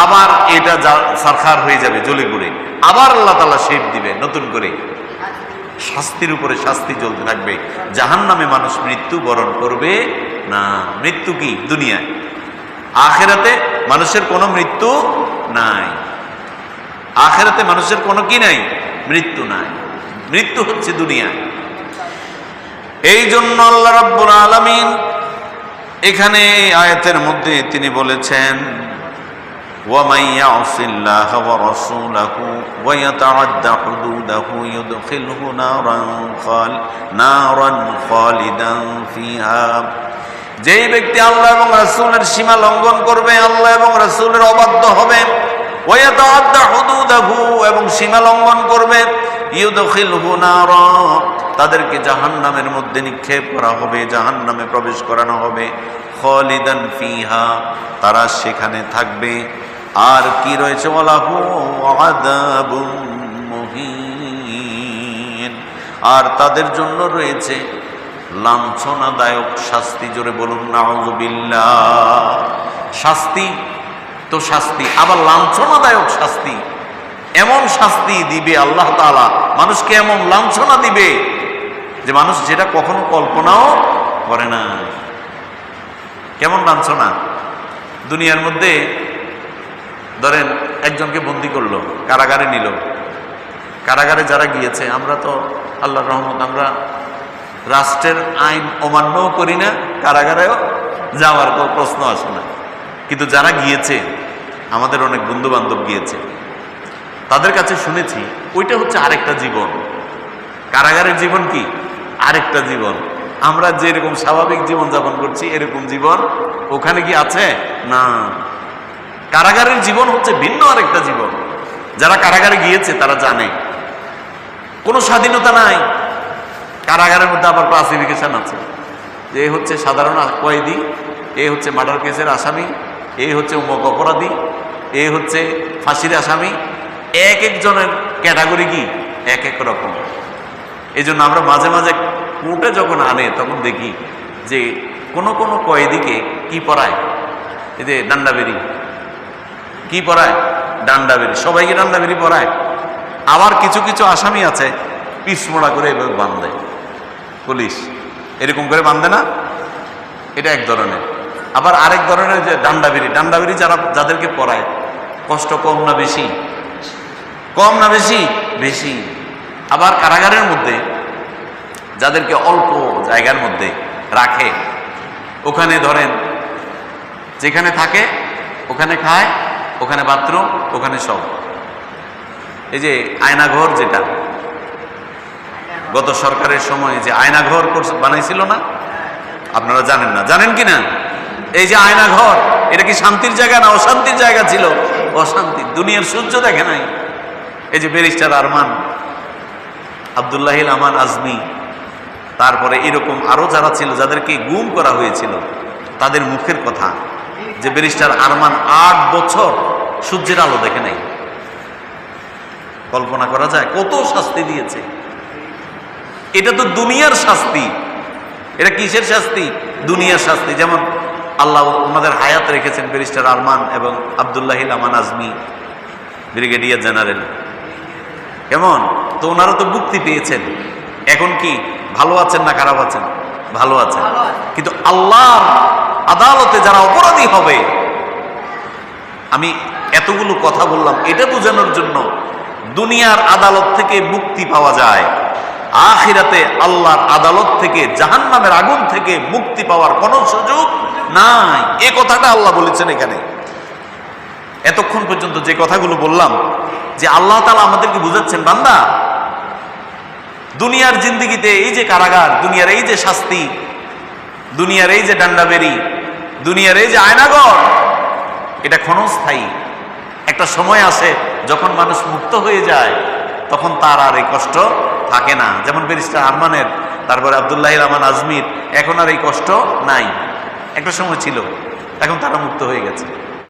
আবার এটা সারখার হয়ে যাবে জ্বলে পুড়ে, আবার আল্লাহ তাআলা শেপ দিবে নতুন করে। শাস্তির উপরে শাস্তি চলতে থাকবে। জাহান্নামে মানুষ মৃত্যু বরণ করবে না। মৃত্যু কি? দুনিয়ায়। আখিরাতে মানুষের কোনো মৃত্যু নাই। আখিরাতে মানুষের কোনো কি নাই? মৃত্যু নাই। মৃত্যু হচ্ছে দুনিয়ায়। এই জন্য আল্লাহ রাব্বুল আলামিন এখানে এই আয়াতের মধ্যে তিনি বলেছেন, وَمَنْ يَعْصِ اللَّهَ وَرَسُولَهُ وَيَتَعَدَّ حُدُودَهُ يُدْخِلْهُ نَارًا خَالِدًا فِيهَا। যেই ব্যক্তি আল্লাহ এবং রাসূলের সীমা লঙ্ঘন করবে, আল্লাহ এবং রাসূলের অবাধ্য হবে, وَيَتَعَدَّ حُدُودَهُ, এবং সীমা লঙ্ঘন করবে, يُدْخِلْهُ نَارًا, তাদেরকে জাহান্নামের মধ্যে নিক্ষেপ করা হবে, জাহান্নামে প্রবেশ করানো হবে, খালিদান ফিহা, তারা সেখানে থাকবে। আর কি রয়েছে? ওয়ালাহু আযাবুম মুহিন, আর তাদের জন্য রয়েছে লাঞ্ছনাদায়ক শাস্তি। জোরে বলুন নাউযুবিল্লাহ। শাস্তি তো শাস্তি, আবার লাঞ্ছনাদায়ক শাস্তি। এমন শাস্তি দিবে আল্লাহ তাআলা, মানুষকে এমন লাঞ্ছনা দিবে যে মানুষ যেটা কখনো কল্পনাও করে না। কেমন লাঞ্ছনা? দুনিয়ার মধ্যে ধরেন একজনকে বন্দি করলো, কারাগারে নিল। কারাগারে যারা গিয়েছে, আমরা তো আল্লাহর রহমত, আমরা রাষ্ট্রের আইন অমান্যও করি না, কারাগারেও যাওয়ার কোনো প্রশ্ন আসে না। কিন্তু যারা গিয়েছে, আমাদের অনেক বন্ধু বান্ধব গিয়েছে, তাদের কাছে শুনেছি ওইটা হচ্ছে আরেকটা জীবন। কারাগারের জীবন কি? আরেকটা জীবন। আমরা যেরকম স্বাভাবিক জীবন যাপন করছি, এরকম জীবন ওখানে কি আছে? না। কারাগারের জীবন হচ্ছে ভিন্ন আরেকটা জীবন। যারা কারাগারে গিয়েছে তারা জানে কোনো স্বাধীনতা নাই। কারাগারের মধ্যে আবার ক্লাসিফিকেশন আছে, যে হচ্ছে সাধারণ কয়েদি, এ হচ্ছে মার্ডার কেসের আসামি, এ হচ্ছে অমুক অপরাধী, এ হচ্ছে ফাঁসির আসামি। এক একজনের ক্যাটাগরি কি এক এক রকম। এই জন্য আমরা মাঝে মাঝে কোর্টে যখন আনে তখন দেখি যে কোন কোন কয়েদিকে কি পড়ায়, এই যে ডান্ডাবেরি কি পড়ায়, ডান্ডাবেরি, সবাইকে ডান্ডাবেরি পড়ায়। আবার কিছু কিছু আসামি আছে পিছমোড়া করে এভাবে বাঁধে পুলিশ, এরকম করে বাঁধে না, এটা এক ধরনের। আবার আরেক ধরনের যে ডান্ডাবেরি, ডান্ডাবেরি যাদেরকে পড়ায় কষ্ট কম না বেশি? কম না বেশি? বেশি। আবার কারাগারের মধ্যে যাদেরকে অল্প জায়গার মধ্যে রাখে, ওখানে ধরেন যেখানে থাকে ওখানে খায়, ওখানে বাথরুম, ওখানে সব। এই যে আয়নাঘর, যেটা গত সরকারের সময় যে আয়নাঘর বানাইছিল না, আপনারা জানেন না, জানেন কি না? এই যে আয়নাঘর, এটা কি শান্তির জায়গা না অশান্তির জায়গা ছিল? অশান্তি, দুনিয়ার সূর্য দেখে নাই। এই যে ব্যারিস্টার আরমান, আব্দুল্লাহিল আমান আজমি, তারপরে এরকম আরো যারা ছিল যাদেরকে গুম করা হয়েছিল, তাদের মুখের কথা যে ব্যারিস্টার আরমান 8 বছর সূর্যের আলো দেখে নাই। কল্পনা করা যায় কত শাস্তি দিয়েছে? এটা তো দুনিয়ার শাস্তি। এটা কিসের শাস্তি? দুনিয়ার শাস্তি। যেমন আল্লাহ ওনাদের হায়াত রেখেছেন ব্যারিস্টার আরমান এবং আব্দুল্লাহিল আমান আজমি, ব্রিগেডিয়ার জেনারেল। কেমন তো, ওনারা তো মুক্তি পেয়েছেন। এখন কি ভালো আছেন না খারাপ আছেন? ভালো আছেন। কিন্তু আল্লাহর আদালতে যারা অপরাধী হবে, আমি এতগুলো কথা বললাম এটা বোঝানোর জন্য, দুনিয়ার আদালত থেকে মুক্তি পাওয়া যায়, আখিরাতে আল্লাহর আদালত থেকে, জাহান্নামের আগুন থেকে মুক্তি পাওয়ার কোনো সুযোগ নাই। এ কথাটা আল্লাহ বলেছেন এখানে। এতক্ষণ পর্যন্ত যে কথাগুলো বললাম, যে আল্লাহ তাআলা আমাদেরকে বুঝাচ্ছেন, বান্দা দুনিয়ার জিন্দেগিতে এই যে কারাগার, দুনিয়ার এই যে শাস্তি, দুনিয়ার এই যে ডান্ডাবেরি, দুনিয়ার এই যে আয়নাঘর, এটা ক্ষণস্থায়ী। একটা সময় আসে যখন মানুষ মুক্ত হয়ে যায়, তখন তার আর এই কষ্ট থাকে না। যেমন ব্যারিস্টার আরমানের, তারপরে আব্দুল্লাহিল আমান আজমির, এখন আর এই কষ্ট নাই। একটা সময় ছিল, এখন তারা মুক্ত হয়ে গেছে।